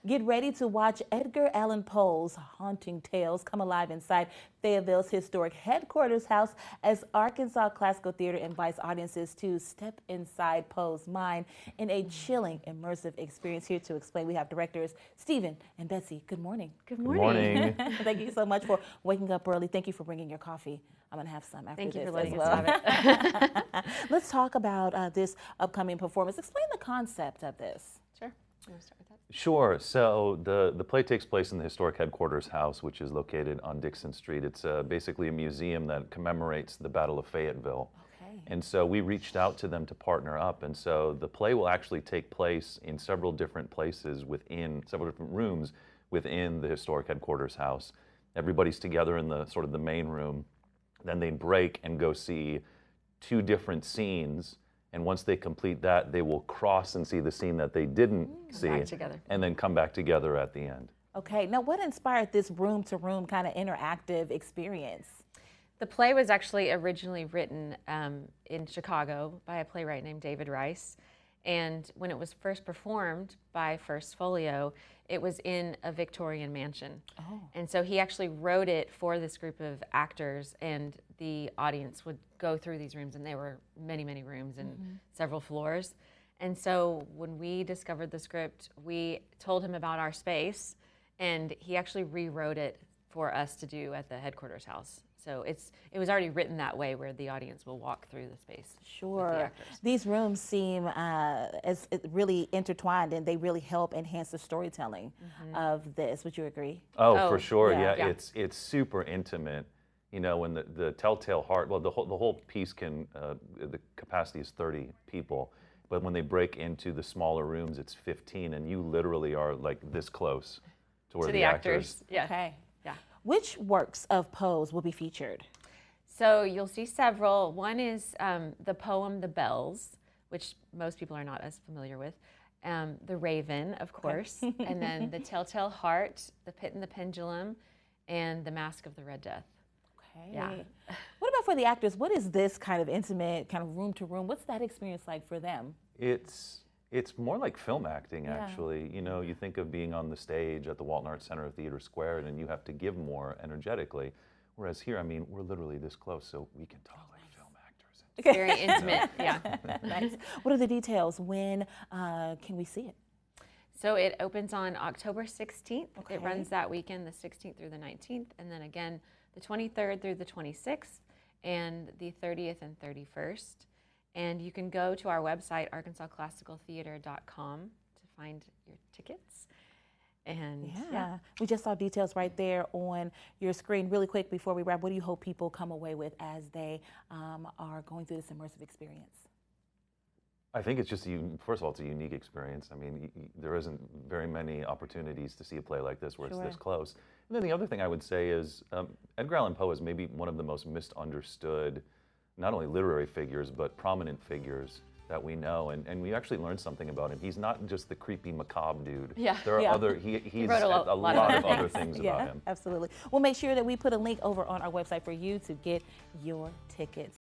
Get ready to watch Edgar Allan Poe's haunting tales come alive inside Fayetteville's historic headquarters house as Arkansas Classical Theater invites audiences to step inside Poe's mind in a chilling, immersive experience. Here to explain, we have directors Stephen and Betsy. Good morning. Good morning. Thank you so much for waking up early. Thank you for bringing your coffee. I'm going to have some after Thank this you for letting as us well. have it. Let's talk about this upcoming performance. Explain the concept of this. Sure. You want to start with that? Sure. So the play takes place in the historic headquarters house, which is located on Dixon Street. It's basically a museum that commemorates the Battle of Fayetteville. Okay. And so we reached out to them to partner up. And so the play will actually take place in several different places within, several different rooms within the historic headquarters house. Everybody's together in the sort of the main room. Then they break and go see two different scenes. And once they complete that, they will cross and see the scene that they didn't see, back together. and then come back together at the end. Okay, now what inspired this room-to-room kind of interactive experience? The play was actually originally written in Chicago by a playwright named David Rice. And when it was first performed by First Folio, it was in a Victorian mansion. Oh. And so he actually wrote it for this group of actors, and the audience would go through these rooms, and there were many, many rooms and several floors. And so when we discovered the script, we told him about our space, and he actually rewrote it for us to do at the headquarters house. So it was already written that way, where the audience will walk through the space. Sure. With the actors. These rooms seem as really intertwined, and they really help enhance the storytelling of this. Would you agree? Oh, for sure. yeah. Yeah, it's super intimate. You know, when the Telltale Heart, well, the whole piece can, the capacity is 30 people, but when they break into the smaller rooms, it's 15, and you literally are like this close to where To the the actors. Yeah. Okay. Yeah. Which works of Poe's will be featured? So you'll see several. One is the poem The Bells, which most people are not as familiar with. The Raven, of course, and then The Telltale Heart, The Pit and the Pendulum, and The Mask of the Red Death. Okay. Yeah. What about for the actors? What is this kind of intimate, kind of room-to-room? What's that experience like for them? It's more like film acting, Yeah. actually. You know, you think of being on the stage at the Walton Arts Center or Theater Square, and you have to give more energetically. Whereas here, I mean, we're literally this close, so we can talk like film actors. Very intimate, yeah. Nice. What are the details? When can we see it? So it opens on October 16th. Okay. It runs that weekend, the 16th through the 19th, and then again the 23rd through the 26th, and the 30th and 31st. And you can go to our website, arkansasclassicaltheater.com, to find your tickets. And Yeah. We just saw details right there on your screen. Really quick before we wrap, what do you hope people come away with as they are going through this immersive experience? I think it's just, first of all, it's a unique experience. I mean, there isn't very many opportunities to see a play like this where it's this close. And then the other thing I would say is Edgar Allan Poe is maybe one of the most misunderstood, not only literary figures, but prominent figures that we know. And we actually learned something about him. He's not just the creepy, macabre dude. Yeah. There are other, he's wrote a lot of other things about him. Absolutely. We'll make sure that we put a link over on our website for you to get your tickets.